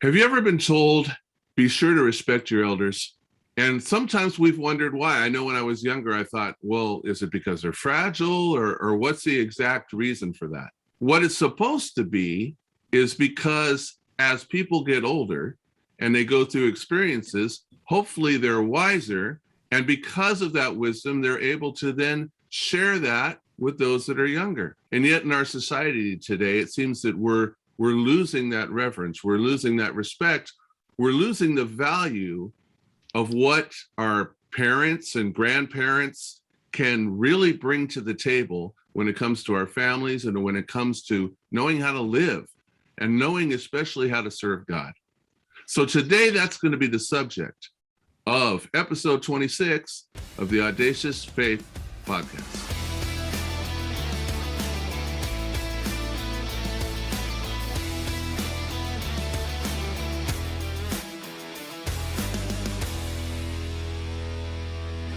Have you ever been told, be sure to respect your elders? And sometimes we've wondered why. I know when I was younger, I thought, well, is it because they're fragile or what's the exact reason for that? What it's supposed to be is because as people get older and they go through experiences, hopefully they're wiser. And because of that wisdom, they're able to then share that with those that are younger. And yet in our society today, it seems that we're losing that reverence. We're losing that respect. We're losing the value of what our parents and grandparents can really bring to the table when it comes to our families and when it comes to knowing how to live and knowing especially how to serve God. So today, that's going to be the subject of episode 26 of the Audacious Faith Podcast.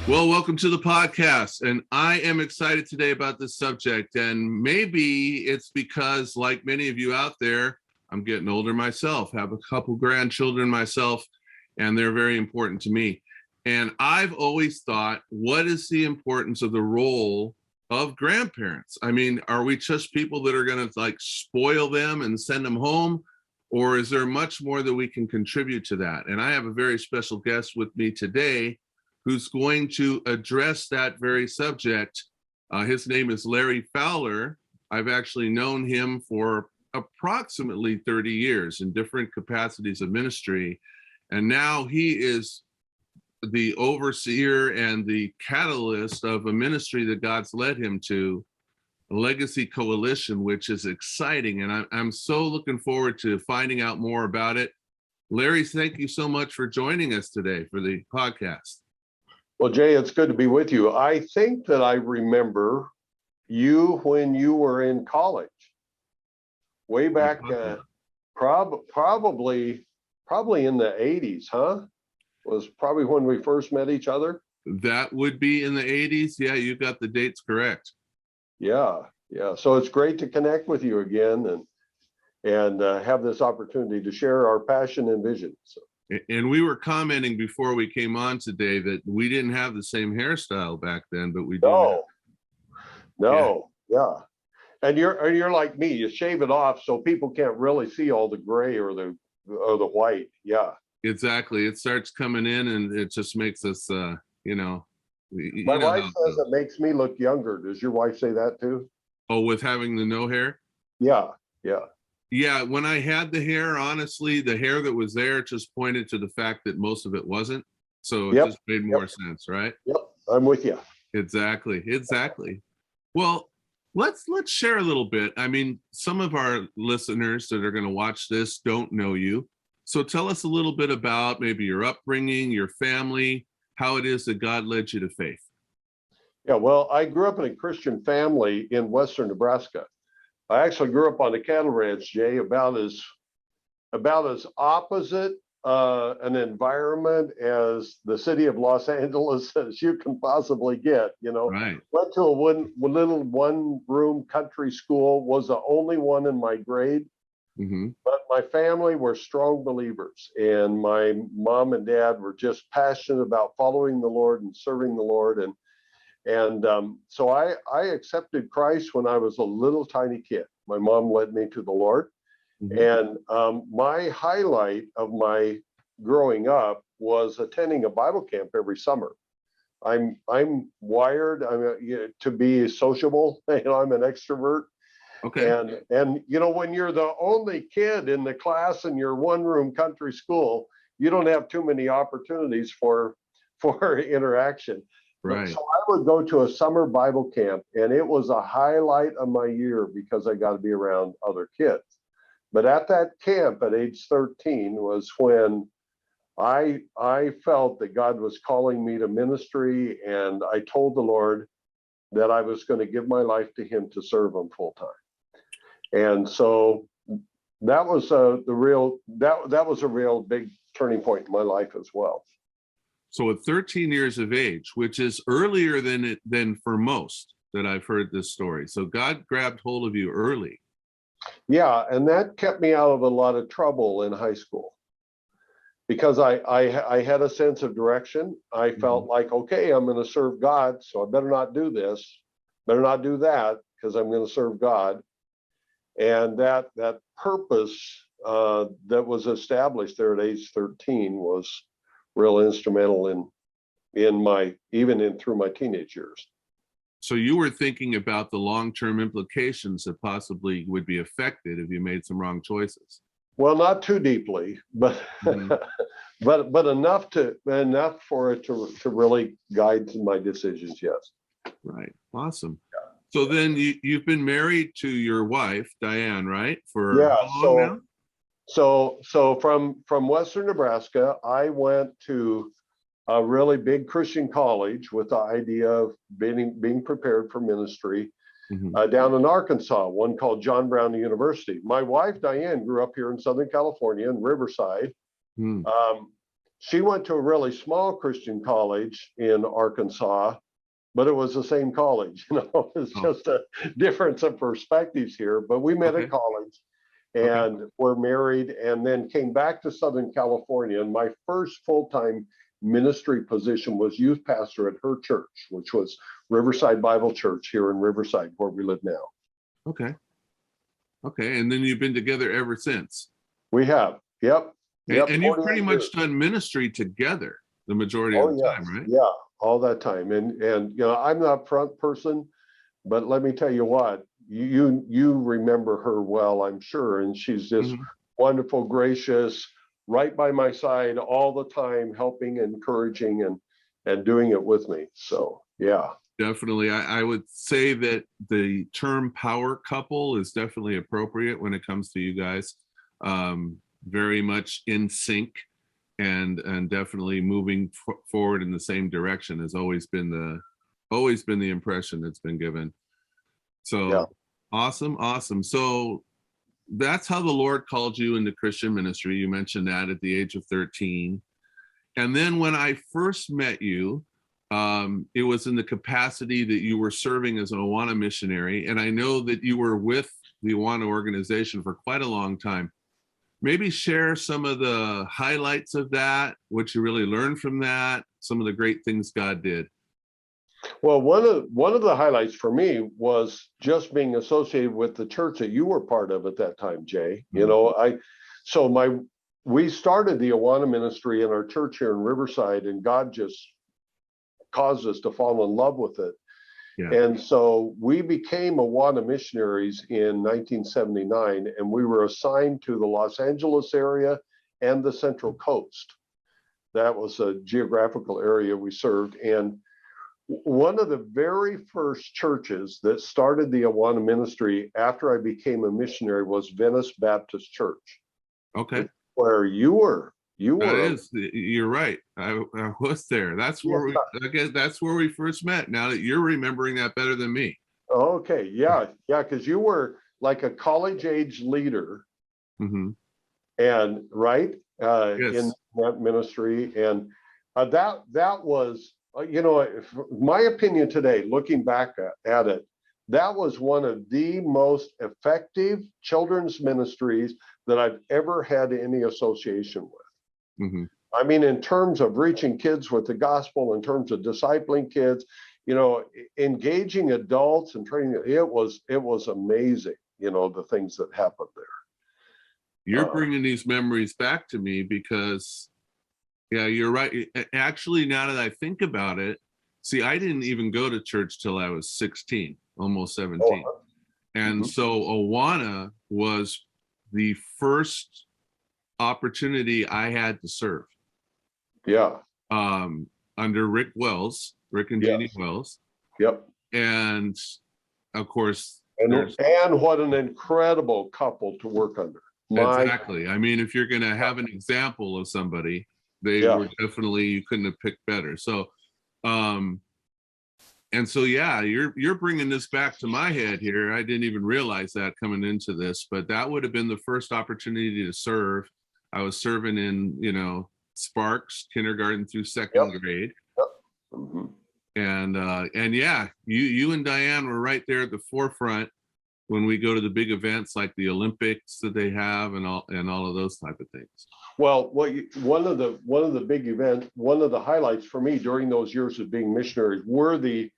Well, welcome to the podcast, and I am excited today about this subject, and maybe it's because, like many of you out there, I'm getting older myself, have a couple grandchildren myself, and they're very important to me. And I've always thought, what is the importance of the role of grandparents? I mean, are we just people that are going to spoil them and send them home, or is there much more that we can contribute to that? And I have a very special guest with me today who's going to address that very subject. His name is Larry Fowler. I've actually known him for approximately 30 years in different capacities of ministry. And now he is the overseer and the catalyst of a ministry that God's led him to, a Legacy Coalition, which is exciting. And I'm so looking forward to finding out more about it. Larry, thank you so much for joining us today for the podcast. Well, Jay, it's good to be with you. I think that I remember you when you were in college, way back, probably in the 80s, huh? Was probably when we first met each other. That would be in the 80s. Yeah, you got the dates correct. Yeah. So it's great to connect with you again and have this opportunity to share our passion and vision. So. And we were commenting before we came on today that we didn't have the same hairstyle back then, but we do. No. Yeah. And you're like me. You shave it off so people can't really see all the gray or the white. Yeah. Exactly. It starts coming in, and it just makes us, My wife says it makes me look younger. Does your wife say that too? Oh, with having the no hair? Yeah. Yeah, when I had the hair, honestly, the hair that was there just pointed to the fact that most of it wasn't. So it just made more sense, right? Yep, I'm with you. Exactly. Well, let's share a little bit. I mean, some of our listeners that are going to watch this don't know you. So tell us a little bit about maybe your upbringing, your family, how it is that God led you to faith. Yeah, well, I grew up in a Christian family in Western Nebraska. I actually grew up on a cattle ranch, Jay, about as opposite an environment as the city of Los Angeles as you can possibly get. Right. Went to a little one-room country school, was the only one in my grade. Mm-hmm. But my family were strong believers, and my mom and dad were just passionate about following the Lord and serving the Lord. And so I accepted Christ when I was a little tiny kid. My mom led me to the Lord. Mm-hmm. And my highlight of my growing up was attending a Bible camp every summer. I'm wired to be sociable. I'm an extrovert. Okay. And when you're the only kid in the class in your one-room country school, you don't have too many opportunities for interaction. Right. So I would go to a summer Bible camp, and it was a highlight of my year because I got to be around other kids. But at that camp at age 13 was when I felt that God was calling me to ministry, and I told the Lord that I was going to give my life to Him to serve Him full time. And so that was a real big turning point in my life as well. So at 13 years of age, which is earlier than for most that I've heard this story. So God grabbed hold of you early. Yeah, and that kept me out of a lot of trouble in high school because I had a sense of direction. I felt like, okay, I'm going to serve God, so I better not do this, better not do that, because I'm going to serve God. And that purpose that was established there at age 13 was real instrumental in my through my teenage years. So you were thinking about the long-term implications that possibly would be affected if you made some wrong choices. Well, not too deeply, but but enough for it to really guide my decisions. Yes. Right. Awesome. So then you've been married to your wife, Diane, right? For how long now? So from Western Nebraska, I went to a really big Christian college with the idea of being prepared for ministry down in Arkansas, one called John Brown University. My wife, Diane, grew up here in Southern California in Riverside. She went to a really small Christian college in Arkansas, but it was the same college. It's just a difference of perspectives here. But we met at college and were married, and then came back to Southern California. And my first full-time ministry position was youth pastor at her church, which was Riverside Bible Church here in Riverside, where we live now. Okay. And then you've been together ever since. We have. Yep. And you've pretty much done ministry together the majority of the time, right? Yeah, all that time. And I'm not front person, but let me tell you what, you remember her well, I'm sure. And she's just wonderful, gracious, right by my side all the time, helping, encouraging, and doing it with me. So, yeah. Definitely. I would say that the term power couple is definitely appropriate when it comes to you guys. Very much in sync and definitely moving forward in the same direction has always been the impression that's been given. So awesome. So that's how the Lord called you into Christian ministry. You mentioned that at the age of 13. And then when I first met you, it was in the capacity that you were serving as an Awana missionary. And I know that you were with the Awana organization for quite a long time. Maybe share some of the highlights of that, what you really learned from that, some of the great things God did. Well, one of the highlights for me was just being associated with the church that you were part of at that time, Jay. We started the Awana ministry in our church here in Riverside, and God just caused us to fall in love with it. And so we became Awana missionaries in 1979, and we were assigned to the Los Angeles area and the Central Coast. That was a geographical area we served. And one of the very first churches that started the Awana ministry after I became a missionary was Venice Baptist Church. Okay. Where you were. You're right. I was there. That's where that's where we first met. Now that you're remembering that better than me. Okay. Yeah. Because you were like a college age leader, and in that ministry, and that was, my opinion today, looking back at it, that was one of the most effective children's ministries that I've ever had any association with. I mean, in terms of reaching kids with the gospel, in terms of discipling kids, engaging adults and training, it was amazing, the things that happened there. You're bringing these memories back to me because, you're right. Actually, now that I think about it, see, I didn't even go to church till I was 16, almost 17. And so Awana was the first opportunity I had to serve. Under Rick and Jeannie Wells. And of course, and what an incredible couple to work under. Exactly. I mean, if you're going to have an example of somebody, they were definitely, you couldn't have picked better. So, you're bringing this back to my head here. I didn't even realize that coming into this, but that would have been the first opportunity to serve. I was serving in, Sparks, kindergarten through second grade. And you and Diane were right there at the forefront when we go to the big events like the Olympics that they have and all of those type of things. Well, one of the big events, one of the highlights for me during those years of being missionaries were the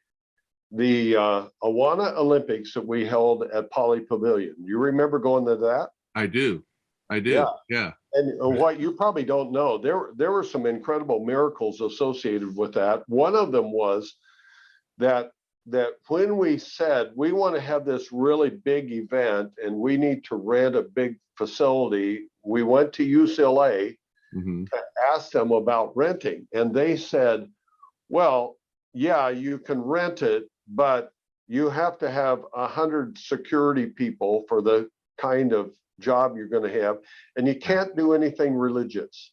Awana Olympics that we held at Poly Pavilion. You remember going to that? I do. Yeah. And what you probably don't know, there were some incredible miracles associated with that. One of them was that when we said we want to have this really big event and we need to rent a big facility, we went to UCLA to ask them about renting, and they said, well, yeah, you can rent it, but you have to have 100 security people for the kind of job you're going to have, and you can't do anything religious.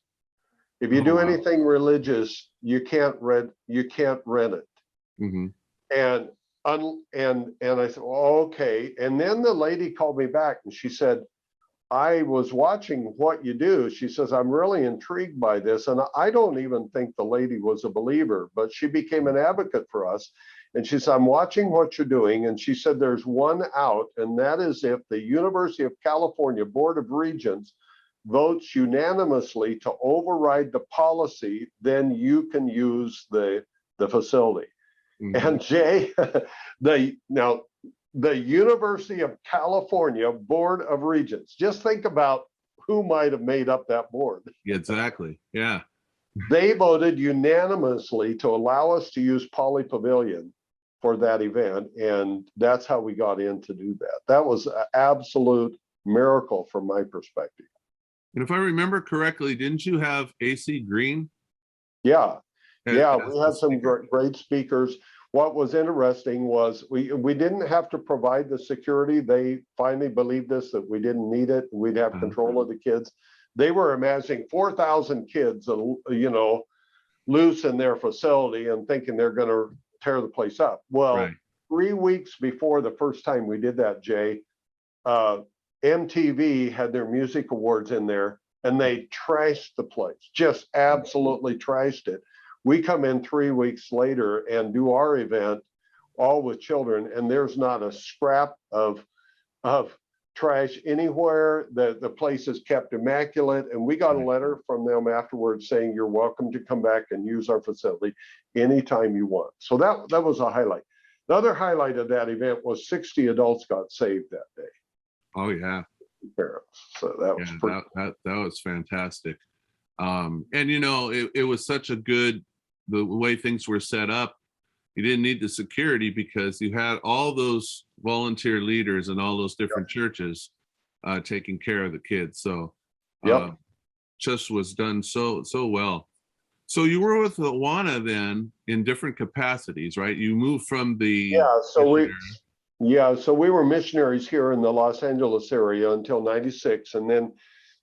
If you do anything religious, you can't rent it. And I said, well, okay. And then the lady called me back and she said, I was watching what you do. She says, I'm really intrigued by this. And I don't even think the lady was a believer, but she became an advocate for us. And she said, I'm watching what you're doing. And she said, there's one out, and that is if the University of California Board of Regents votes unanimously to override the policy, then you can use the facility. And Jay, the University of California Board of Regents, just think about who might have made up that board. Exactly. Yeah. They voted unanimously to allow us to use Poly Pavilion for that event. And that's how we got in to do that. That was an absolute miracle from my perspective. And if I remember correctly, didn't you have AC Green? Yeah. Yeah, we had some great speakers. What was interesting was we didn't have to provide the security. They finally believed us that we didn't need it. We'd have control of the kids. They were imagining 4,000 kids, loose in their facility and thinking they're going to tear the place up. Well, 3 weeks before the first time we did that, Jay, MTV had their music awards in there, and they trashed the place, just absolutely trashed it. We come in 3 weeks later and do our event, all with children, and there's not a scrap of trash anywhere. The place is kept immaculate, and we got a letter from them afterwards saying you're welcome to come back and use our facility anytime you want. So that was a highlight. The other highlight of that event was 60 adults got saved that day. Oh yeah, parents. So that was that was fantastic. And it was such a good, the way things were set up. You didn't need the security because you had all those volunteer leaders and all those different churches taking care of the kids. So just was done so well. So you were with Awana then in different capacities, right? You moved from the so we were missionaries here in the Los Angeles area until '96, and then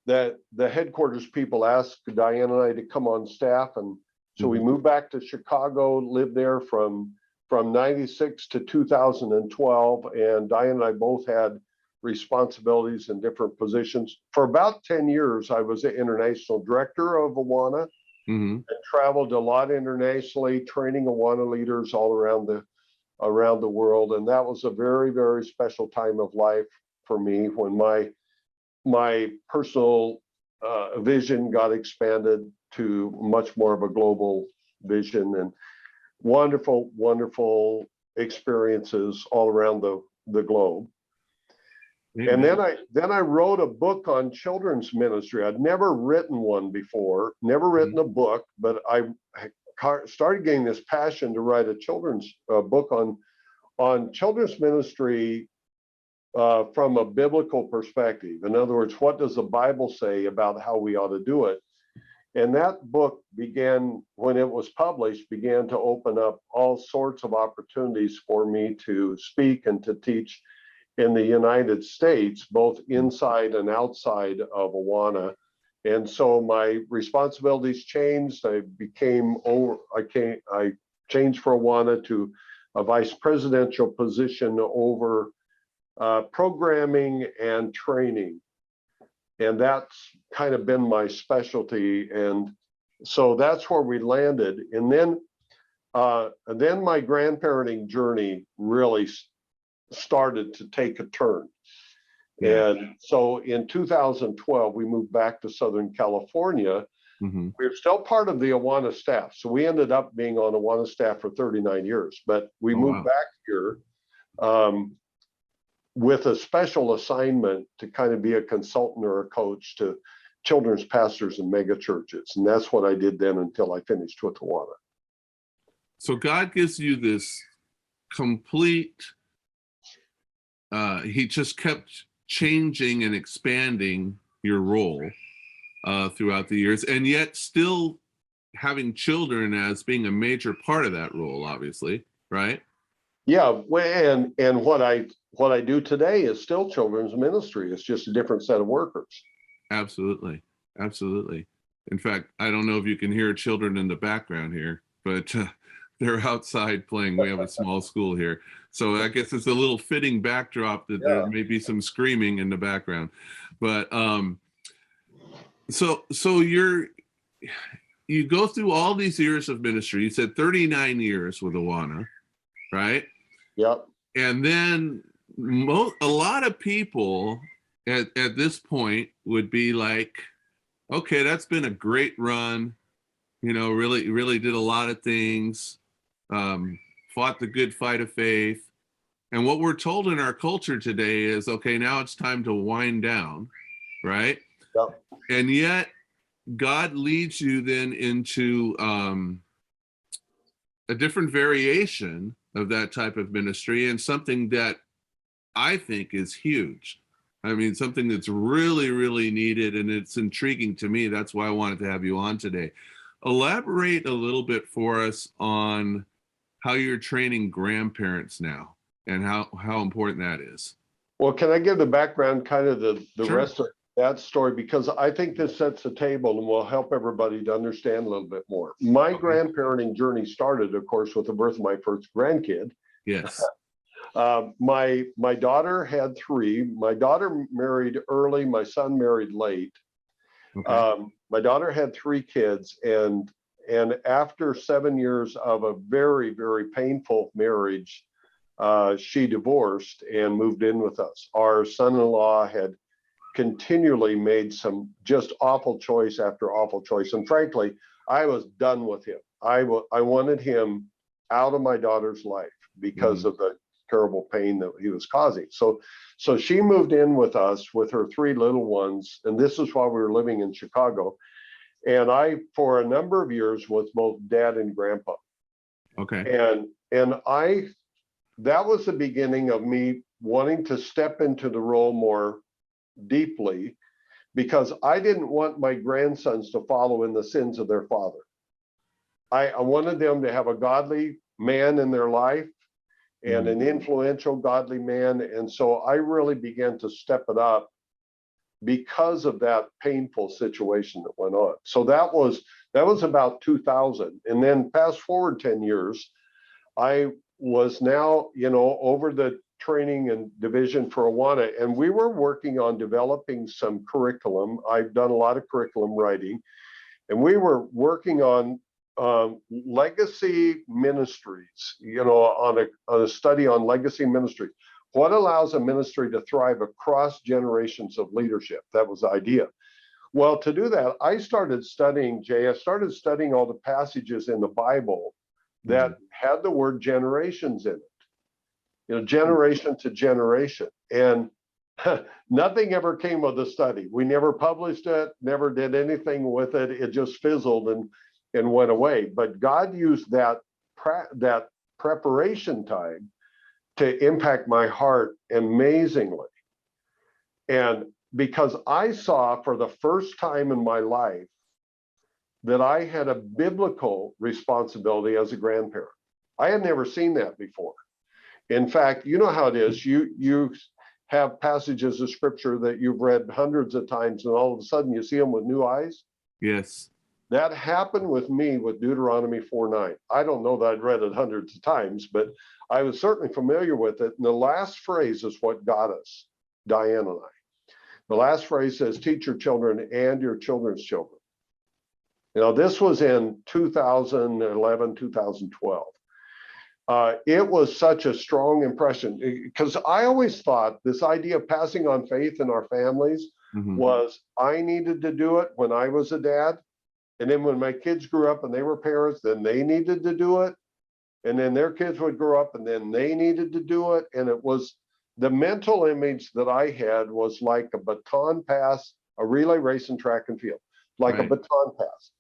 the headquarters people asked Diane and I to come on staff, and so we moved back to Chicago, lived there from '96 to 2012, and Diane and I both had responsibilities in different positions. For about 10 years, I was the international director of Awana and traveled a lot internationally, training Awana leaders all around the world. And that was a very, very special time of life for me when my personal vision got expanded to much more of a global vision, and wonderful experiences all around the globe. And then I wrote a book on children's ministry. I'd never written one before, never written a book, but I started getting this passion to write a children's book on children's ministry from a biblical perspective. In other words, what does the Bible say about how we ought to do it? And that book began, when it was published, began to open up all sorts of opportunities for me to speak and to teach in the United States, both inside and outside of Awana. And so my responsibilities changed. I changed for Awana to a vice presidential position over programming and training. And that's kind of been my specialty. And so that's where we landed. And then my grandparenting journey really started to take a turn. Yeah. And so in 2012, we moved back to Southern California. Mm-hmm. We were still part of the Awana staff. So we ended up being on Awana staff for 39 years, but we moved back here with a special assignment to kind of be a consultant or a coach to children's pastors and mega churches. And that's what I did then until I finished with Awana. So God gives you this complete, he just kept changing and expanding your role throughout the years, and yet still having children as being a major part of that role, obviously, right? Yeah, and what I do today is still children's ministry. It's just a different set of workers. Absolutely. In fact, I don't know if you can hear children in the background here, but they're outside playing. We have a small school here. So I guess it's a little fitting backdrop that there may be some screaming in the background. But so you go through all these years of ministry. You said 39 years with Awana, right? Yep. And then a lot of people at this point would be like, okay, that's been a great run. Really did a lot of things, fought the good fight of faith. And what we're told in our culture today is, okay, now it's time to wind down, right? Yep. And yet God leads you then into a different variation of that type of ministry, and something that I think is huge. I mean, something that's really, really needed, and it's intriguing to me. That's why I wanted to have you on today. Elaborate a little bit for us on how you're training grandparents now and how important that is. Well, can I give the background, kind of the Sure. rest of that story? Because I think this sets the table and will help everybody to understand a little bit more. My grandparenting journey started, of course, with the birth of my first grandkid. Yes. My daughter had three. My daughter married early. My son married late. Okay. My daughter had three kids, and after 7 years of a very, very painful marriage, she divorced and moved in with us. Our son-in-law had continually made some just awful choice after awful choice, and frankly, I was done with him. I wanted him out of my daughter's life because of the terrible pain that he was causing. So she moved in with us with her three little ones, and this is while we were living in Chicago. And I, for a number of years, was both dad and grandpa. Okay. And that was the beginning of me wanting to step into the role more deeply, because I didn't want my grandsons to follow in the sins of their father. I wanted them to have a godly man in their life and an influential godly man. And so I really began to step it up because of that painful situation that went on. So that was about 2000. And then fast forward 10 years, I was now, over the training and division for Awana, and we were working on developing some curriculum. I've done a lot of curriculum writing, and we were working on legacy ministries, on a study on legacy ministry. What allows a ministry to thrive across generations of leadership? That was the idea. Well, to do that, I started studying all the passages in the Bible that had the word generations in it, generation to generation. And nothing ever came of the study. We never published it, never did anything with it. It just fizzled and went away. But God used that preparation time to impact my heart amazingly. And because I saw for the first time in my life that I had a biblical responsibility as a grandparent. I had never seen that before. In fact, you know how it is. You have passages of scripture that you've read hundreds of times, and all of a sudden you see them with new eyes. Yes. That happened with me with Deuteronomy 4:9. I don't know that I'd read it hundreds of times, but I was certainly familiar with it. And the last phrase is what got us, Diane and I. The last phrase says, teach your children and your children's children. This was in 2011, 2012. it was such a strong impression, because I always thought this idea of passing on faith in our families was I needed to do it when I was a dad. And then when my kids grew up and they were parents, then they needed to do it. And then their kids would grow up and then they needed to do it. And it was the mental image that I had was like a baton pass, a relay race in track and field, like a baton pass,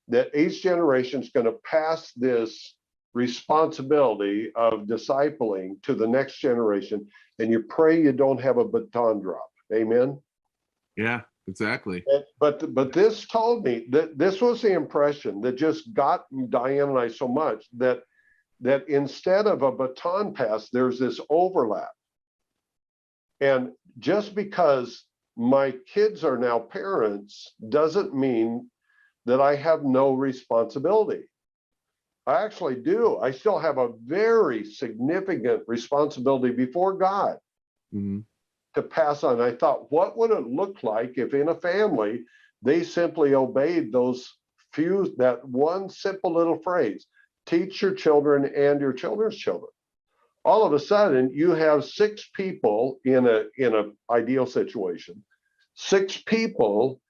that each generation is going to pass this responsibility of discipling to the next generation. And you pray you don't have a baton drop. Amen. Yeah, exactly. But this told me that this was the impression that just got Diane and I so much that instead of a baton pass, there's this overlap. And just because my kids are now parents doesn't mean that I have no responsibility. I actually do. I still have a very significant responsibility before God to pass on. I thought, what would it look like if in a family they simply obeyed that one simple little phrase, teach your children and your children's children. All of a sudden, you have 6 people in a ideal situation, 6 people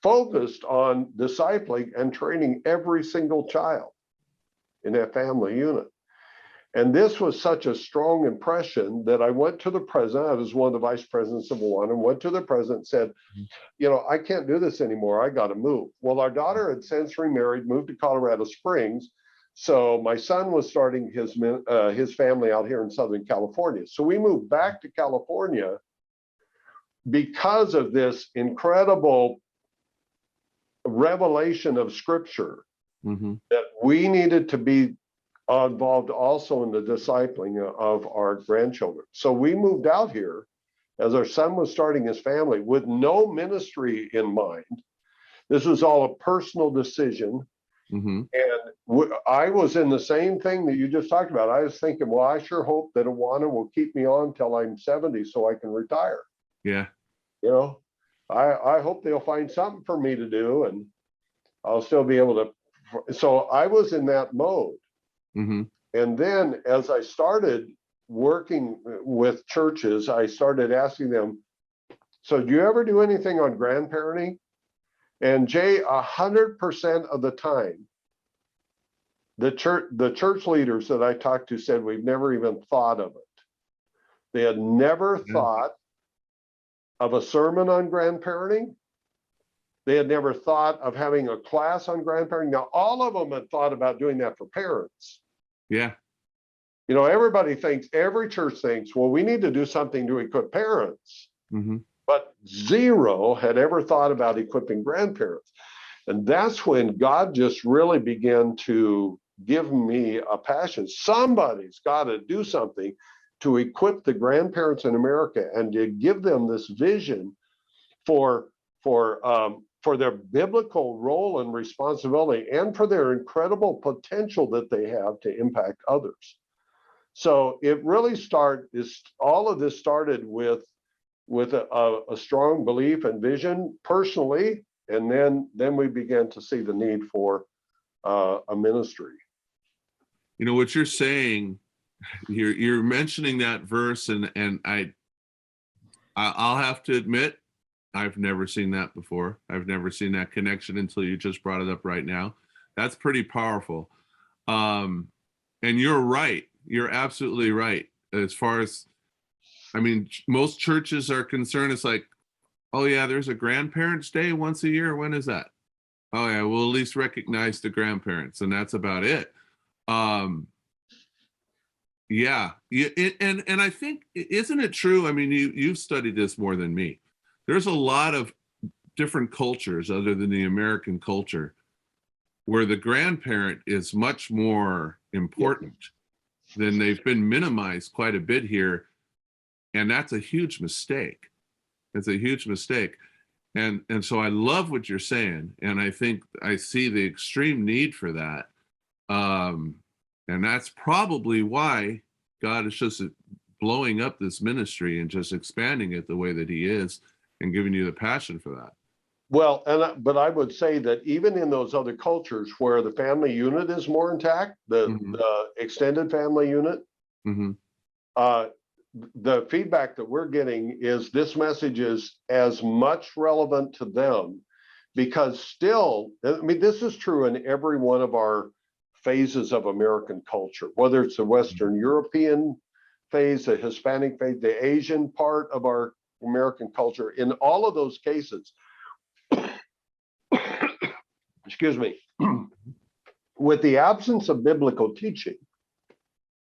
focused on discipling and training every single child in that family unit. And this was such a strong impression that I went to the president. I was one of the vice presidents of Awana, and went to the president and said, I can't do this anymore. I got to move. Well, our daughter had since remarried, moved to Colorado Springs. So my son was starting his family out here in Southern California. So we moved back to California because of this incredible revelation of Scripture that we needed to be involved also in the discipling of our grandchildren. So we moved out here as our son was starting his family with no ministry in mind. This was all a personal decision. And I was in the same thing that you just talked about. I was thinking, well, I sure hope that Awana will keep me on till I'm 70 so I can retire. Yeah. I hope they'll find something for me to do and I'll still be able to. So I was in that mode. And then as I started working with churches, I started asking them, so do you ever do anything on grandparenting? And Jay, 100% of the time, the church leaders that I talked to said we've never even thought of it. They had never thought of a sermon on grandparenting. They had never thought of having a class on grandparenting. Now, all of them had thought about doing that for parents. Yeah. Everybody thinks, every church thinks, well, we need to do something to equip parents. But 0 had ever thought about equipping grandparents. And that's when God just really began to give me a passion. Somebody's got to do something to equip the grandparents in America and to give them this vision for their biblical role and responsibility and for their incredible potential that they have to impact others. So it really all of this started with a strong belief and vision personally, and then we began to see the need for a ministry. What you're saying, you're mentioning that verse, and I'll have to admit, I've never seen that before. I've never seen that connection until you just brought it up right now. That's pretty powerful. And you're right. You're absolutely right. As far as, most churches are concerned, it's like, oh yeah, there's a grandparents' day once a year. When is that? Oh yeah, we'll at least recognize the grandparents, and that's about it. Yeah. And I think, isn't it true? You've studied this more than me. There's a lot of different cultures other than the American culture where the grandparent is much more important than they've been minimized quite a bit here. And that's a huge mistake. It's a huge mistake. And so I love what you're saying. And I think I see the extreme need for that. And that's probably why God is just blowing up this ministry and just expanding it the way that he is and giving you the passion for that. Well, but I would say that even in those other cultures where the family unit is more intact, the extended family unit, Mm-hmm. The feedback that we're getting is this message is as much relevant to them, because still, I mean, this is true in every one of our phases of American culture, whether it's the Western European phase, the Hispanic phase, the Asian part of our American culture. In all of those cases, excuse me, with the absence of biblical teaching,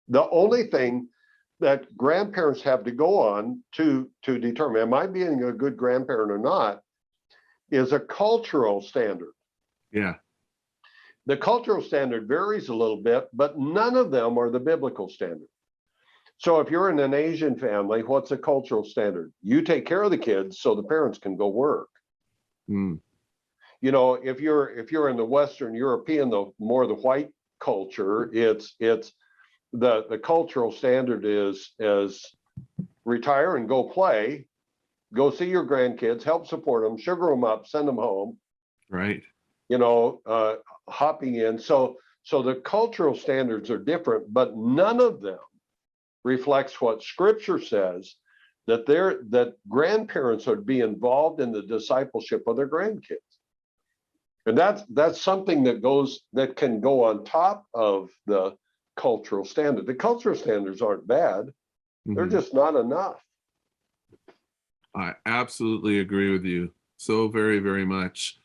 the only thing that grandparents have to go on to determine, am I being a good grandparent or not, is a cultural standard. Yeah. The cultural standard varies a little bit, but none of them are the biblical standard. So if you're in an Asian family, what's a cultural standard? You take care of the kids so the parents can go work. Mm. You know, if you're in the Western European, the more the white culture, it's the cultural standard is retire and go play, go see your grandkids, help support them, sugar them up, send them home. Right. You know, hopping in. So the cultural standards are different, but none of them reflects what Scripture says, that grandparents are to be involved in the discipleship of their grandkids. And that's something that can go on top of the cultural standard. The cultural standards aren't bad. They're just not enough. I absolutely agree with you so very, very much.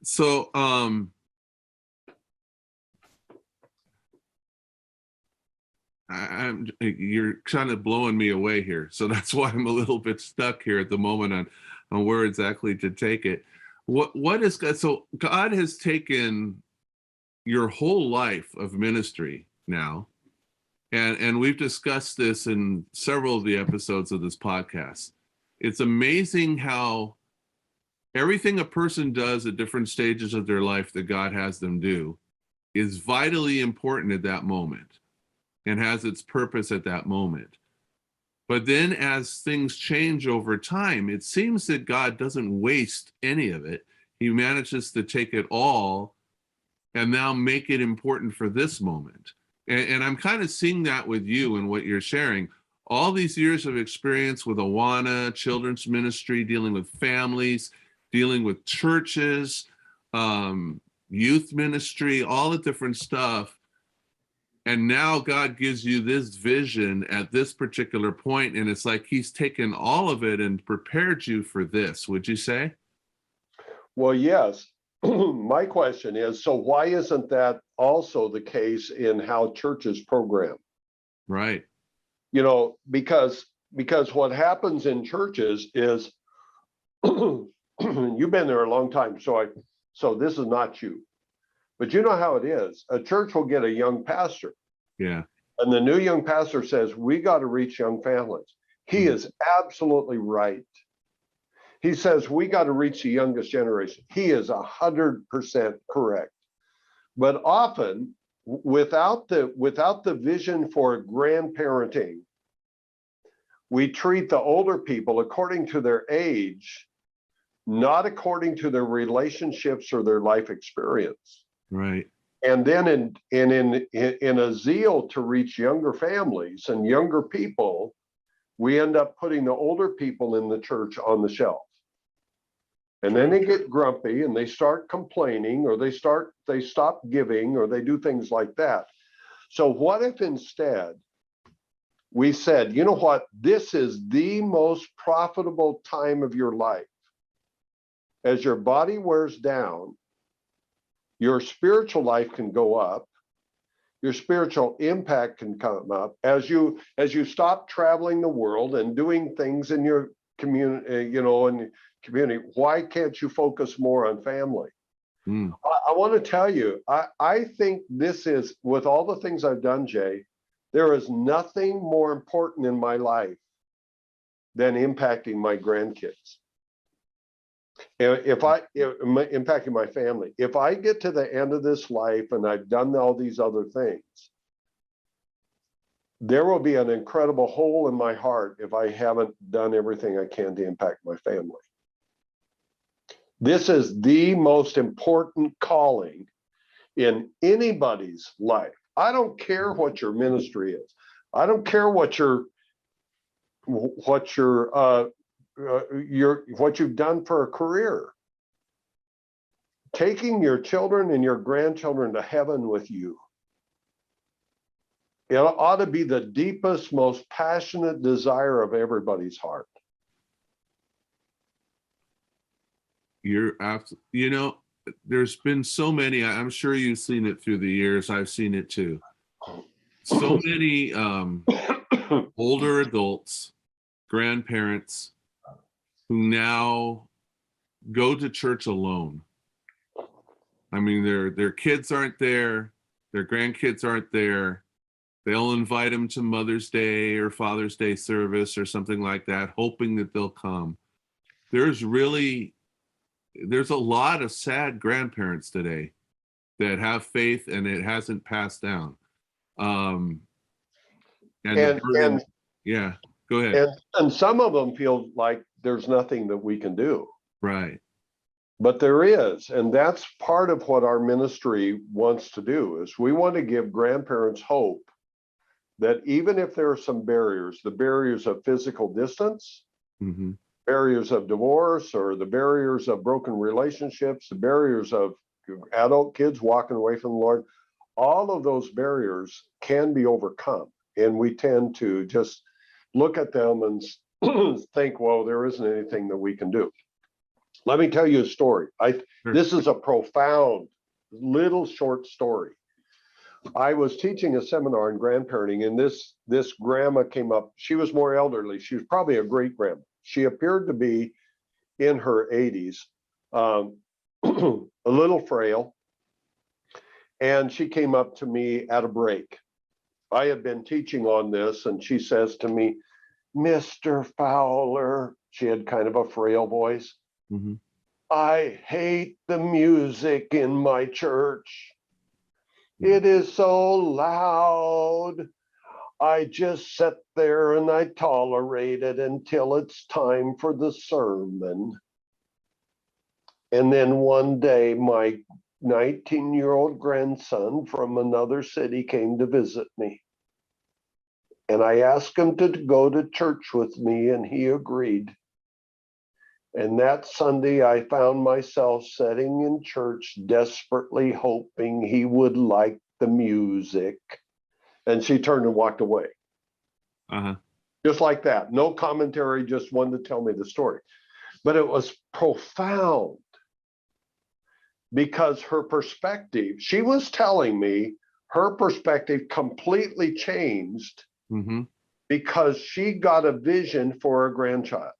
So, you're kind of blowing me away here. So that's why I'm a little bit stuck here at the moment on where exactly to take it. What is God? So God has taken your whole life of ministry now, and we've discussed this in several of the episodes of this podcast. It's amazing how everything a person does at different stages of their life that God has them do is vitally important at that moment and has its purpose at that moment. But then as things change over time, it seems that God doesn't waste any of it. He manages to take it all and now make it important for this moment. And I'm kind of seeing that with you and what you're sharing. All these years of experience with Awana, children's ministry, dealing with families, dealing with churches, youth ministry, all the different stuff. And now God gives you this vision at this particular point, and it's like he's taken all of it and prepared you for this, would you say? Well, yes. My question is, so why isn't that also the case in how churches program? Right. You know, because what happens in churches is you've been there a long time, so this is not you. But you know how it is. A church will get a young pastor. Yeah. And the new young pastor says, we got to reach young families. He is absolutely right. He says, we got to reach the youngest generation. He is 100% correct. But often, without the vision for grandparenting, we treat the older people according to their age, not according to their relationships or their life experience. Right. And then in a zeal to reach younger families and younger people, we end up putting the older people in the church on the shelf. And then they get grumpy and they start complaining, or they stop giving, or they do things like that. So what if instead we said, you know what, this is the most profitable time of your life. As your body wears down, your spiritual life can go up, your spiritual impact can come up as you stop traveling the world and doing things in your community, community. Why can't you focus more on family? I want to tell you, I think this is, with all the things I've done, Jay, there is nothing more important in my life than impacting my grandkids. Impacting my family. If I get to the end of this life and I've done all these other things, there will be an incredible hole in my heart if I haven't done everything I can to impact my family. This is the most important calling in anybody's life. I don't care what your ministry is. I don't care what what you've done for a career. Taking your children and your grandchildren to heaven with you. It ought to be the deepest, most passionate desire of everybody's heart. You're absolutely, you know, there's been so many, I'm sure you've seen it through the years. I've seen it too. So many older adults, grandparents who now go to church alone. I mean, their kids aren't there, their grandkids aren't there. They'll invite them to Mother's Day or Father's Day service or something like that, hoping that they'll come. There's a lot of sad grandparents today that have faith and it hasn't passed down. Yeah, go ahead. And some of them feel like there's nothing that we can do. Right. But there is, and that's part of what our ministry wants to do, is we want to give grandparents hope that even if there are some barriers, the barriers of physical distance, barriers of divorce, or the barriers of broken relationships, the barriers of adult kids walking away from the Lord, all of those barriers can be overcome. And we tend to just look at them and think, well, there isn't anything that we can do. Let me tell you a story. This is a profound little short story. I was teaching a seminar in grandparenting, and this grandma came up. She was more elderly. She was probably a great grandma. She appeared to be in her 80s, a little frail. And she came up to me at a break. I had been teaching on this, and she says to me, "Mr. Fowler," she had kind of a frail voice, "I hate the music in my church. It is so loud. I just sit there and I tolerate it until it's time for the sermon. And then one day, my 19-year-old grandson from another city came to visit me. And I asked him to go to church with me, and he agreed. And that Sunday, I found myself sitting in church, desperately hoping he would like the music." And she turned and walked away. Just like that. No commentary, just wanted to tell me the story. But it was profound because her perspective, she was telling me her perspective completely changed because she got a vision for a grandchild.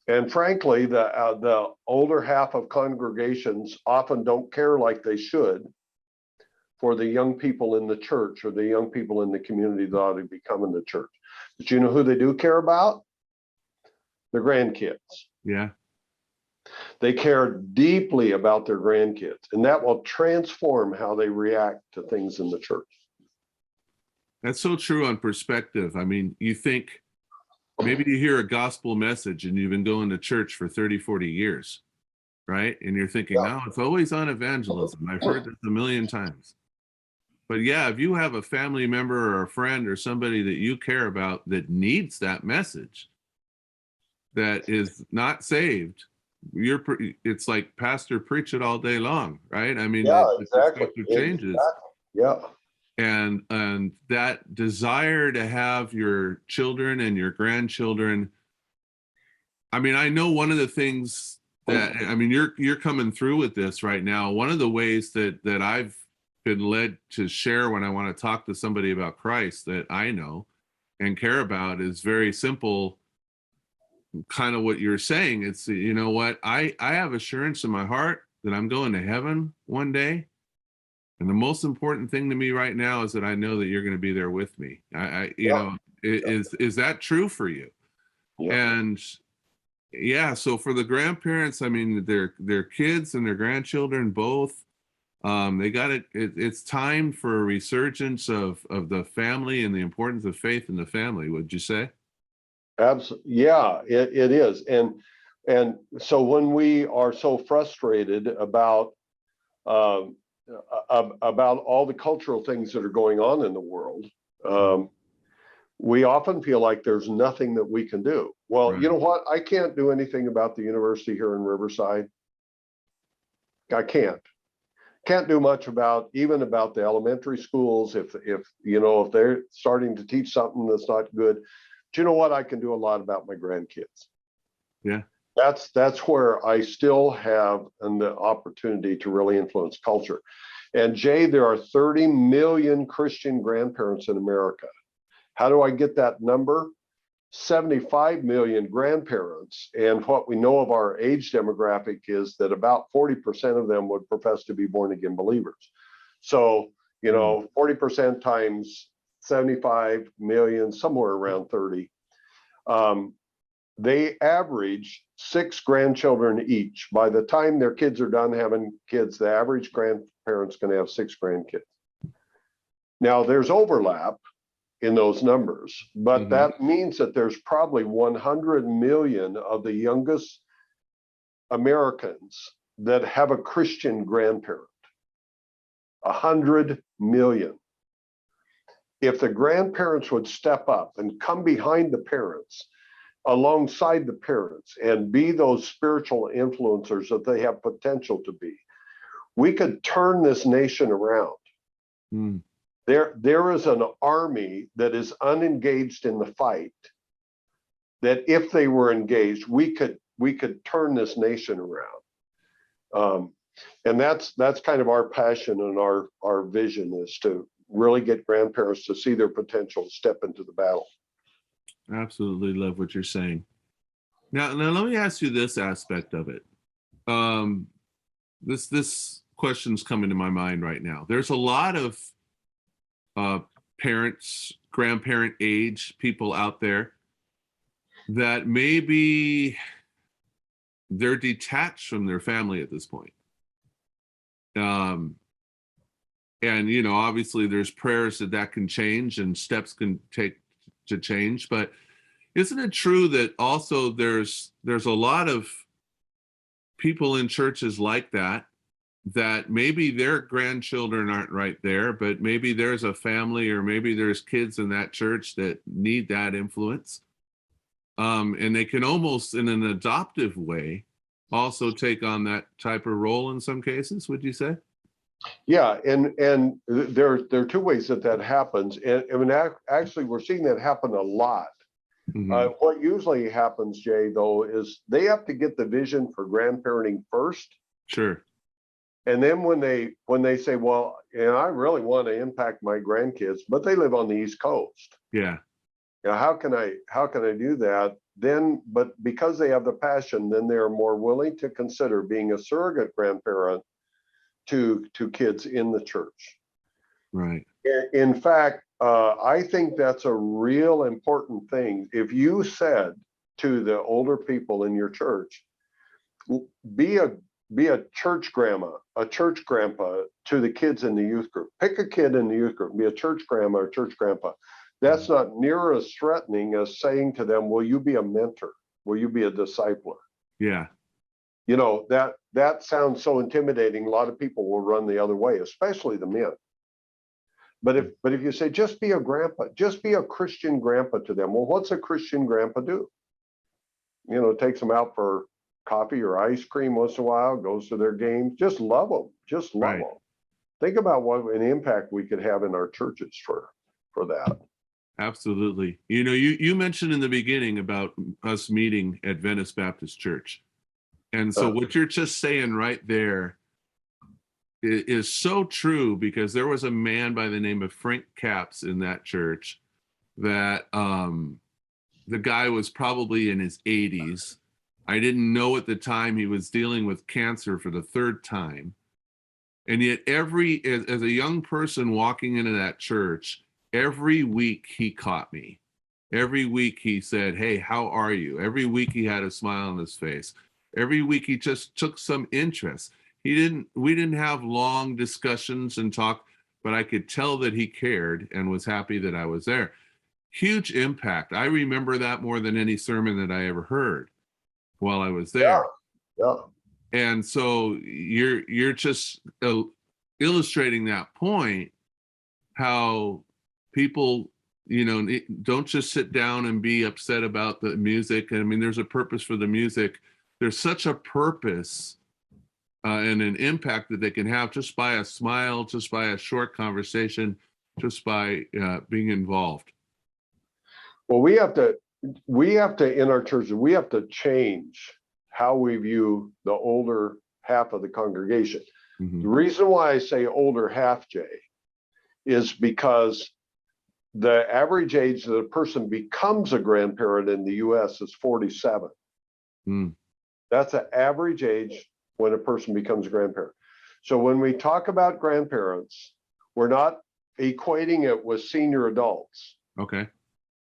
And frankly, the older half of congregations often don't care like they should for the young people in the church or the young people in the community that ought to be coming to church. But you know who they do care about? The grandkids. Yeah. They care deeply about their grandkids, and that will transform how they react to things in the church. That's so true on perspective. I mean, you think, maybe you hear a gospel message and you've been going to church for 30, 40 years, right? And you're thinking, oh, it's always on evangelism. I've heard this a million times. But yeah, if you have a family member or a friend or somebody that you care about that needs that message, that is not saved, it's like, pastor, preach it all day long, right? I mean, exactly. The perspective changes. Yeah. And that desire to have your children and your grandchildren. I mean, I know one of the things that, I mean, you're coming through with this right now. One of the ways that I've been led to share when I want to talk to somebody about Christ that I know and care about is very simple, kind of what you're saying. It's, you know what, I have assurance in my heart that I'm going to heaven one day. And the most important thing to me right now is that I know that you're going to be there with me. Is that true for you? Yeah. And yeah, so for the grandparents, I mean, their kids and their grandchildren both, they got it. It's time for a resurgence of the family and the importance of faith in the family. Would you say? Absolutely. Yeah, it is. And And so when we are so frustrated um, about all the cultural things that are going on in the world, we often feel like there's nothing that we can do. Well, Right. you know what? I can't do anything about the university here in Riverside. I can't do much about the elementary schools if they're starting to teach something that's not good. But you know what? I can do a lot about my grandkids. Yeah. That's where I still have the opportunity to really influence culture. And Jay, there are 30 million Christian grandparents in America. How do I get that number? 75 million grandparents. And what we know of our age demographic is that about 40% of them would profess to be born again believers. So, 40% times 75 million, somewhere around 30. They average 6 grandchildren each. By the time their kids are done having kids, the average grandparent's going to have 6 grandkids. Now, there's overlap in those numbers, but that means that there's probably 100 million of the youngest Americans that have a Christian grandparent. 100 million. If the grandparents would step up and come behind the parents, alongside the parents, and be those spiritual influencers that they have potential to be, we could turn this nation around. There is an army that is unengaged in the fight, that if they were engaged, we could turn this nation around. And that's kind of our passion and our vision, is to really get grandparents to see their potential, step into the battle. Absolutely love what you're saying. Now let me ask you this aspect of it. This question's coming to my mind right now. There's a lot of parents, grandparent age people out there that maybe they're detached from their family at this point. And obviously there's prayers that can change and steps can take to change, but isn't it true that also there's a lot of people in churches like that maybe their grandchildren aren't right there, but maybe there's a family or maybe there's kids in that church that need that influence, and they can almost in an adoptive way also take on that type of role in some cases, would you say? Yeah, and there are 2 ways that happens, and I mean, actually we're seeing that happen a lot. What usually happens, Jay, though, is they have to get the vision for grandparenting first. Sure. And then when they say, well, I really want to impact my grandkids, but they live on the East Coast. Yeah. How can I do that? Then, but because they have the passion, then they are more willing to consider being a surrogate grandparent to kids in the church. Right. In fact, I think that's a real important thing. If you said to the older people in your church, be a church grandma, a church grandpa to the kids in the youth group. Pick a kid in the youth group, be a church grandma or church grandpa. That's not near as threatening as saying to them, will you be a mentor? Will you be a discipler? Yeah. That sounds so intimidating. A lot of people will run the other way, especially the men. But if you say, just be a grandpa, just be a Christian grandpa to them. Well, what's a Christian grandpa do? Takes them out for coffee or ice cream once in a while, goes to their games. Just love them. Just love them. Think about what an impact we could have in our churches for that. Absolutely. You mentioned in the beginning about us meeting at Venice Baptist Church. And so what you're just saying right there is so true, because there was a man by the name of Frank Capps in that church that the guy was probably in his 80s. I didn't know at the time he was dealing with cancer for the 3rd time. And yet as a young person walking into that church, every week he caught me. Every week he said, hey, how are you? Every week he had a smile on his face. Every week he just took some interest. We didn't have long discussions and talk, but I could tell that he cared and was happy that I was there. Huge impact. I remember that more than any sermon that I ever heard. while I was there. Yeah. And so you're just illustrating that point, how people, don't just sit down and be upset about the music. I mean, there's a purpose for the music. There's such a purpose and an impact that they can have just by a smile, just by a short conversation, just by being involved. Well, we have to in our churches, we have to change how we view the older half of the congregation. Mm-hmm. The reason why I say older half, Jay, is because the average age that a person becomes a grandparent in the U.S. is 47. Mm. That's the average age when a person becomes a grandparent. So when we talk about grandparents, we're not equating it with senior adults. Okay.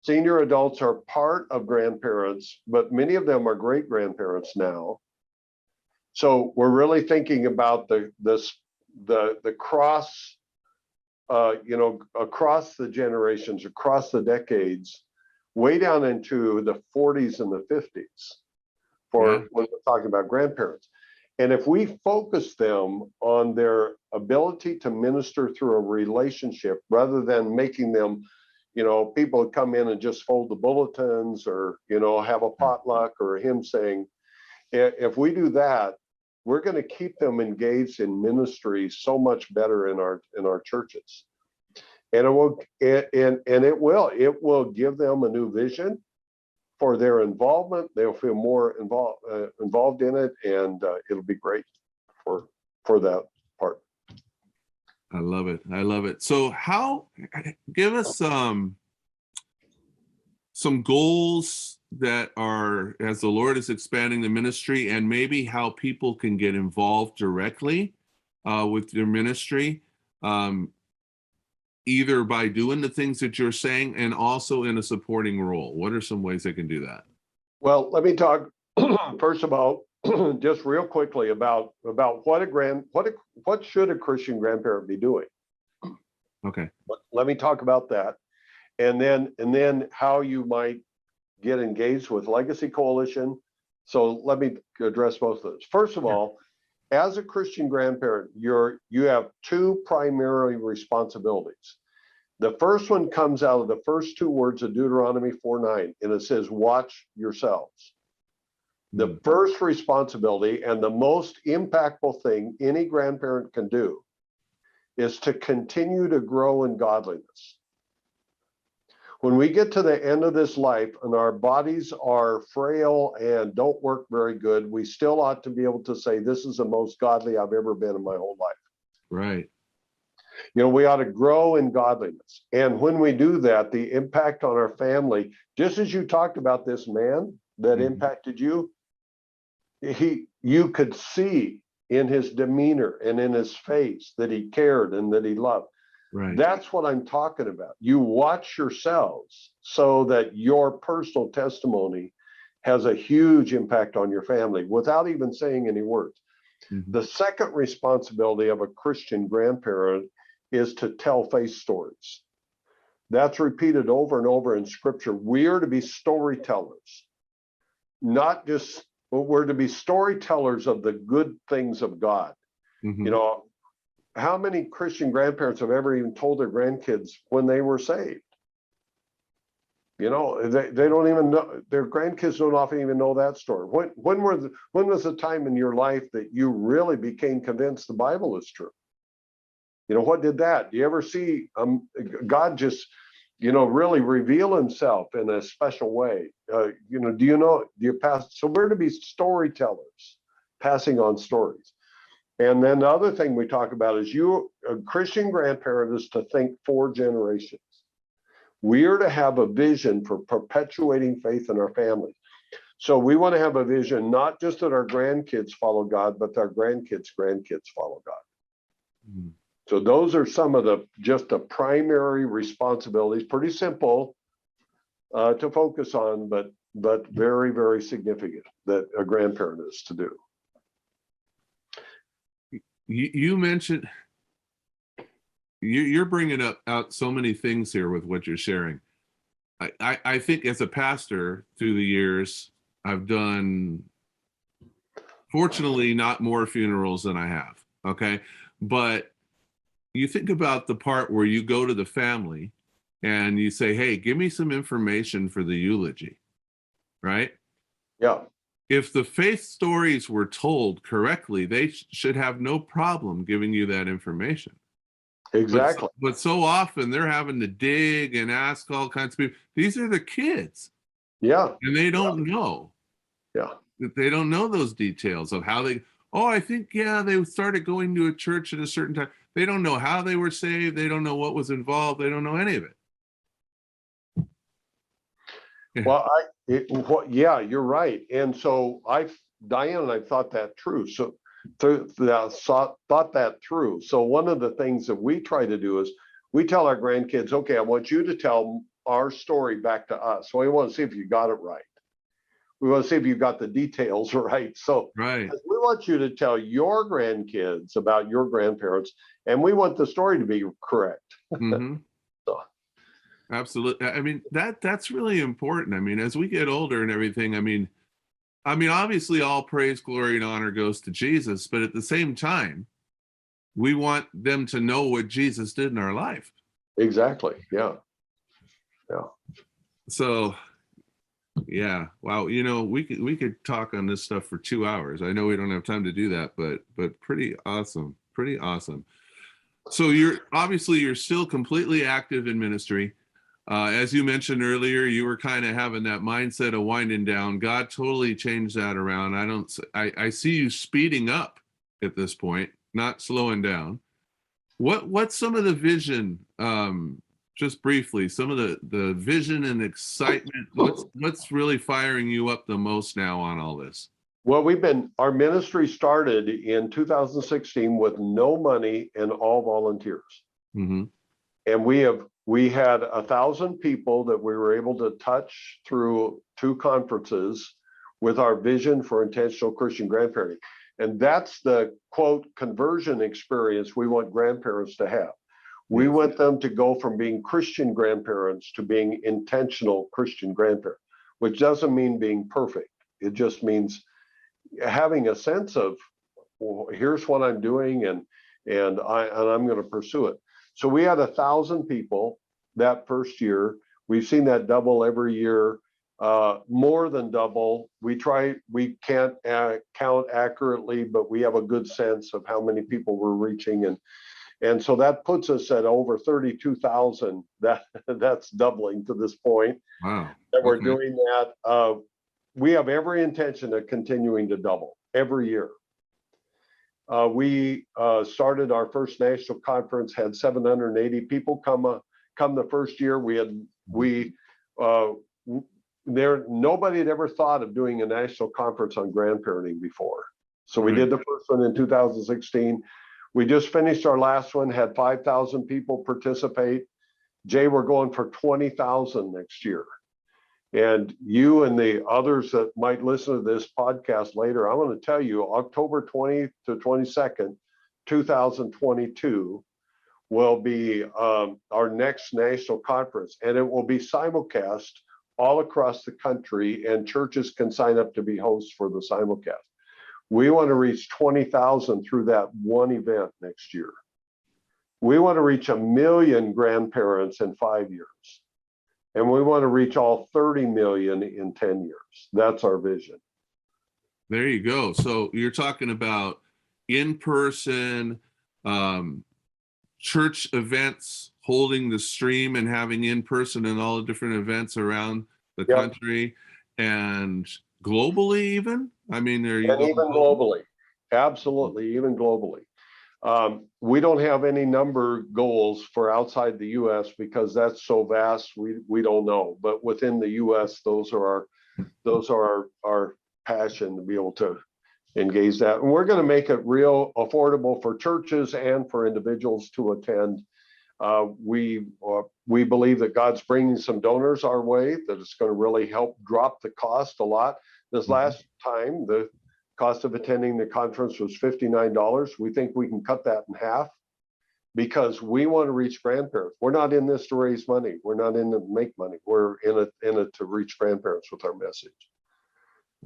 Senior adults are part of grandparents, but many of them are great grandparents now. So we're really thinking about the cross, across the generations, across the decades, way down into the 40s and the 50s when we're talking about grandparents. And if we focus them on their ability to minister through a relationship rather than making them, people come in and just fold the bulletins or, have a potluck or a hymn saying, if we do that, we're going to keep them engaged in ministry so much better in our churches. And it will give them a new vision for their involvement. They'll feel more involved in it, and it'll be great for that part. I love it. So give us some goals that are, as the Lord is expanding the ministry, and maybe how people can get involved directly with your ministry, either by doing the things that you're saying and also in a supporting role. What are some ways they can do that? Well, let me talk first of all, just real quickly about what should a Christian grandparent be doing. Okay. Let me talk about that, and then how you might get engaged with Legacy Coalition. So let me address both of those. First of all, as a Christian grandparent, you have two primary responsibilities. The first one comes out of the first two words of Deuteronomy 4:9, and it says, "Watch yourselves." The first responsibility and the most impactful thing any grandparent can do is to continue to grow in godliness. When we get to the end of this life and our bodies are frail and don't work very good, we still ought to be able to say, this is the most godly I've ever been in my whole life. Right. We ought to grow in godliness. And when we do that, the impact on our family, just as you talked about this man that impacted you, you could see in his demeanor and in his face that he cared and that he loved. Right. That's what I'm talking about. You watch yourselves so that your personal testimony has a huge impact on your family without even saying any words. Mm-hmm. The second responsibility of a Christian grandparent is to tell faith stories. That's repeated over and over in Scripture. We are to be storytellers, we're to be storytellers of the good things of God. Mm-hmm. How many Christian grandparents have ever even told their grandkids when they were saved? They don't even know, their grandkids don't often even know that story. When was the time in your life that you really became convinced the Bible is true? What did that? Do you ever see God just, really reveal himself in a special way? So we're to be storytellers, passing on stories. And then the other thing we talk about is a Christian grandparent is to think 4 generations. We are to have a vision for perpetuating faith in our families. So we want to have a vision, not just that our grandkids follow God, but that our grandkids' follow God. Mm-hmm. So those are some of the primary responsibilities, pretty simple to focus on, but very, very significant that a grandparent is to do. You mentioned, you're bringing out so many things here with what you're sharing. I think as a pastor through the years, I've done Fortunately, not more funerals than I have. Okay. But you think about the part where you go to the family and you say, hey, give me some information for the eulogy, right? Yeah. If the faith stories were told correctly, they should have no problem giving you that information. Exactly. But so often they're having to dig and ask all kinds of people. These are the kids. Yeah. And they don't know. Yeah. They don't know those details of how they, I think, they started going to a church at a certain time. They don't know how they were saved. They don't know what was involved. They don't know any of it. Well, you're right. And so Diane and I thought that through. So thought that through. So one of the things that we try to do is we tell our grandkids, okay, I want you to tell our story back to us. So we want to see if you got it right. We want to see if you got the details right. So right. We want you to tell your grandkids about your grandparents, and we want the story to be correct. Mm-hmm. So. Absolutely. I mean, that's really important. I mean, as we get older and everything, I mean, obviously all praise, glory, and honor goes to Jesus, but at the same time, we want them to know what Jesus did in our life. Exactly. Yeah. Yeah. So, yeah. Wow. We could talk on this stuff for 2 hours. I know we don't have time to do that, but pretty awesome. Pretty awesome. So you're still completely active in ministry. As you mentioned earlier, you were kind of having that mindset of winding down. God totally changed that around. I see you speeding up at this point, not slowing down. What's some of the vision, just briefly, some of the vision and excitement? What's really firing you up the most now on all this? Well, our ministry started in 2016 with no money and all volunteers. Mm-hmm. And we had 1,000 people that we were able to touch through 2 conferences with our vision for intentional Christian grandparenting. And that's the quote conversion experience we want grandparents to have. We want them to go from being Christian grandparents to being intentional Christian grandparents, which doesn't mean being perfect. It just means having a sense of, well, here's what I'm doing, and I'm going to pursue it. So we had 1,000 people that first year. We've seen that double every year, more than double. We can't count accurately, but we have a good sense of how many people we're reaching, and so that puts us at over 32,000. That's doubling to this point. Wow. That we're doing that. We have every intention of continuing to double every year. We started our first national conference, had 780 people come the first year. Nobody had ever thought of doing a national conference on grandparenting before. So we did the first one in 2016. We just finished our last one, had 5,000 people participate. Jay, we're going for 20,000 next year. And you and the others that might listen to this podcast later, I want to tell you, October 20th to 22nd, 2022 will be our next national conference, and it will be simulcast all across the country, and churches can sign up to be hosts for the simulcast. We want to reach 20,000 through that one event next year. We want to reach 1 million grandparents in 5 years. And we want to reach all 30 million in 10 years. That's our vision. There you go. So you're talking about in-person church events, holding the stream and having in-person and all the different events around the country and globally even? I mean, even globally. Absolutely, even globally. We don't have any number goals for outside the U.S. because that's so vast. We don't know. But within the U.S., those are our passion to be able to engage that. And we're going to make it real affordable for churches and for individuals to attend. We believe that God's bringing some donors our way, that it's going to really help drop the cost a lot. This last time, the cost of attending the conference was $59. We think we can cut that in half because we want to reach grandparents. We're not in this to raise money. We're not in to make money. We're in it to reach grandparents with our message.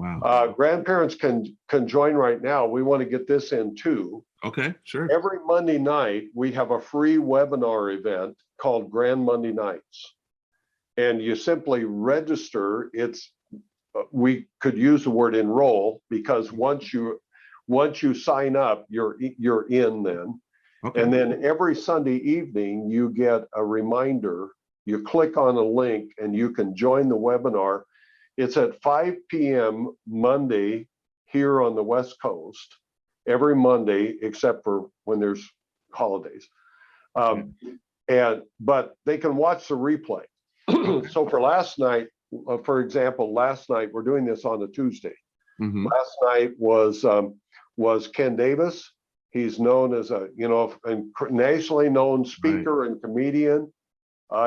Wow. Grandparents can join right now. We want to get this in too. Okay, sure. Every Monday night, we have a free webinar event called Grand Monday Nights. And you simply register. We could use the word enroll, because once you sign up, you're in then. Okay. And then every Sunday evening, you get a reminder. You click on a link and you can join the webinar. It's at 5 p.m. Monday here on the West Coast, every Monday, except for when there's holidays. But they can watch the replay. So for last night, for example, we're doing this on a Tuesday. Mm-hmm. Last night was Ken Davis. He's known as a nationally known speaker and comedian.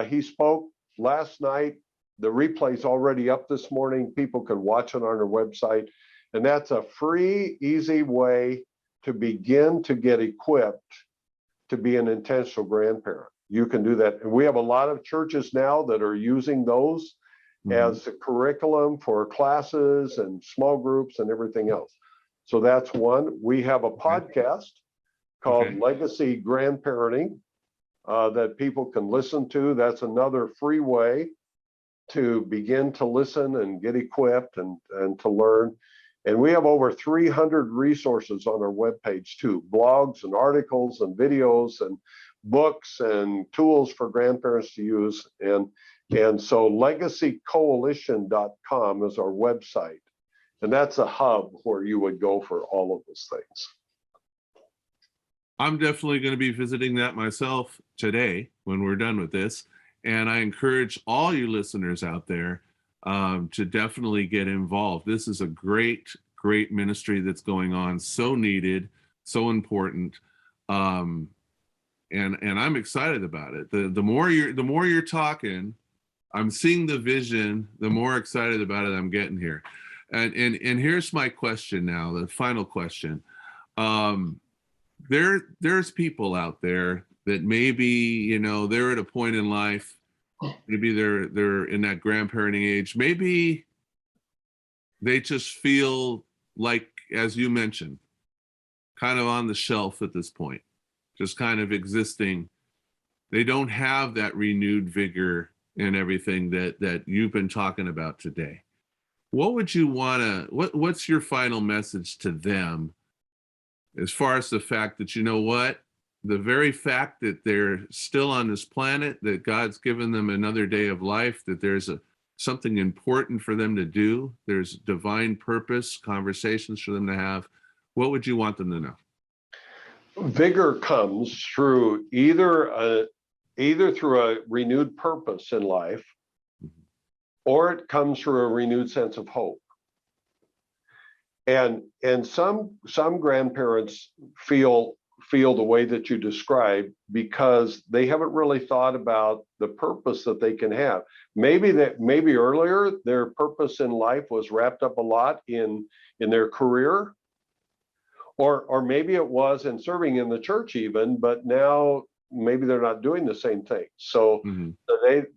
He spoke last night. The replay's already up this morning. People can watch it on our website. And that's a free, easy way to begin to get equipped to be an intentional grandparent. You can do that. And we have a lot of churches now that are using those as a curriculum for classes and small groups and everything else. So that's one. We have a podcast called Legacy Grandparenting that people can listen to. That's another free way to begin to listen and get equipped and to learn. And we have over 300 resources on our webpage too, blogs and articles and videos and books and tools for grandparents to use. And so legacycoalition.com is our website. And that's a hub where you would go for all of those things. I'm definitely going to be visiting that myself today when we're done with this. And I encourage all you listeners out there to definitely get involved. This is a great ministry that's going on, so needed, so important. And I'm excited about it. The more you're talking, I'm seeing the vision, the more excited about it I'm getting here. And here's my question now, the final question. There's people out there that maybe, they're at a point in life, maybe they're in that grandparenting age, maybe they just feel like, as you mentioned, kind of on the shelf at this point, just kind of existing. They don't have that renewed vigor and everything that you've been talking about today. What would you what's your final message to them as far as the fact that, the very fact that they're still on this planet, that God's given them another day of life, that there's something important for them to do, there's divine purpose, conversations for them to have. What would you want them to know? Vigor comes through either through a renewed purpose in life, or it comes through a renewed sense of hope. And some grandparents feel the way that you described because they haven't really thought about the purpose that they can have. Maybe earlier their purpose in life was wrapped up a lot in their career, or maybe it was in serving in the church even, but now maybe they're not doing the same thing. So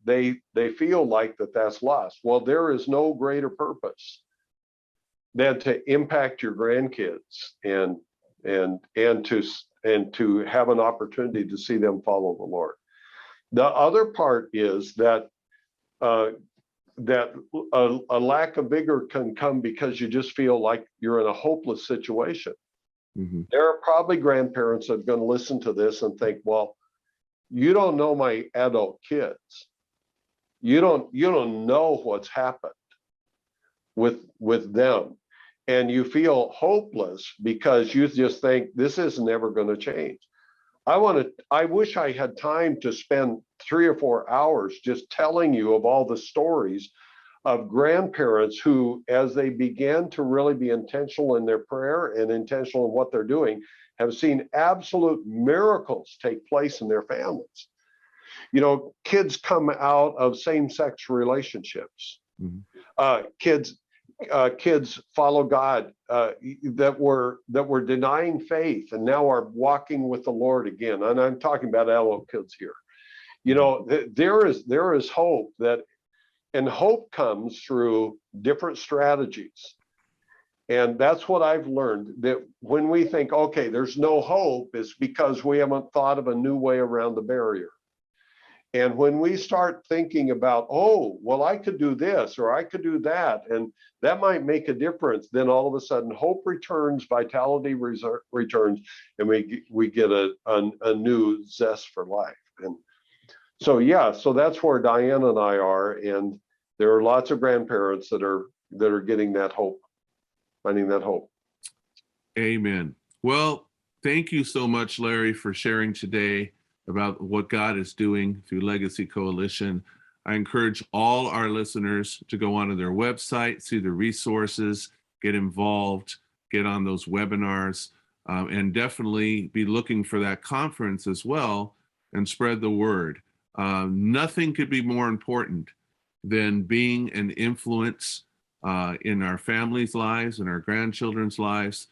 they feel like that's lost. Well, there is no greater purpose than to impact your grandkids and to have an opportunity to see them follow the Lord. The other part is that a lack of vigor can come because you just feel like you're in a hopeless situation. Mm-hmm. There are probably grandparents that are going to listen to this and think, well, you don't know my adult kids. You don't know what's happened with them. And you feel hopeless because you just think this is never going to change. I wish I had time to spend 3 or 4 hours just telling you of all the stories of grandparents who, as they began to really be intentional in their prayer and intentional in what they're doing, have seen absolute miracles take place in their families. Kids come out of same-sex relationships. Mm-hmm. Kids follow God that were denying faith and now are walking with the Lord again. And I'm talking about adult kids here. There is hope and hope comes through different strategies. And that's what I've learned, that when we think, okay, there's no hope, it's because we haven't thought of a new way around the barrier. And when we start thinking about, oh, well, I could do this or I could do that, and that might make a difference, then all of a sudden hope returns, vitality returns, and we get a new zest for life. And so, yeah, so that's where Diane and I are. And there are lots of grandparents that are getting that hope, finding that hope. Amen. Well, thank you so much, Larry, for sharing today about what God is doing through Legacy Coalition. I encourage all our listeners to go onto their website, see the resources, get involved, get on those webinars, and definitely be looking for that conference as well and spread the word. Nothing could be more important than being an influence in our families' lives and our grandchildren's lives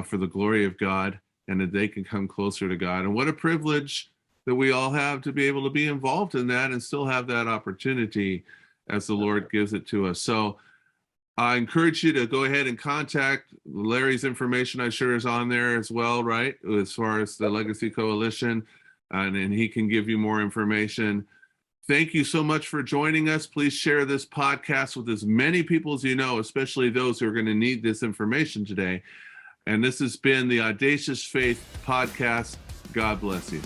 for the glory of God, and that they can come closer to God. And what a privilege that we all have to be able to be involved in that and still have that opportunity as the Lord gives it to us. So I encourage you to go ahead and contact Larry's information. I'm sure is on there as well, right? As far as the Legacy Coalition, and he can give you more information. Thank you so much for joining us. Please share this podcast with as many people as you know, especially those who are going to need this information today. And this has been the Audacious Faith Podcast. God bless you.